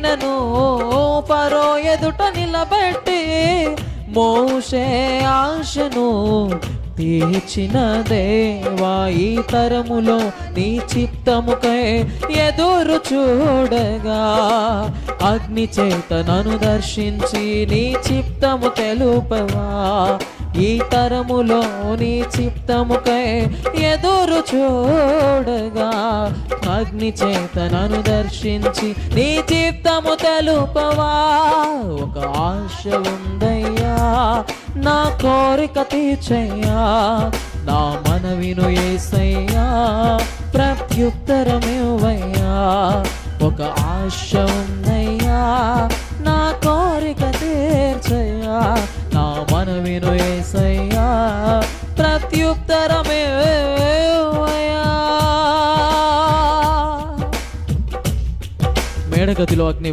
అయినను ఫరో ఎదుట నిలబెట్టి మోషే ఆశను తీర్చిన దేవా, ఈ తరములో నీ చిత్తముకై ఎదురు చూడగా అగ్ని చేత నన్ను దర్శించి నీ చిత్తము తెలుపవా. ఈ తరములో నీ చిత్తముకై ఎదురు చూడగా అగ్ని చేత నన్ను దర్శించి నీ చిత్తము తెలుపవా. ఒక ఆశ ఉందయ్యా, నా కోరిక తీర్చయ్యా, నా మనవిను యేసయ్యా, ప్రత్యుత్తరమివ్వయ్యా. ఒక ఆశ ఉందయ్యా, నా కోరిక తీర్చయ్యా, నా మనవిను యేసయ్యా, ప్రత్యుత్తరమివ్వయ్యా. మేడగదిలో అగ్ని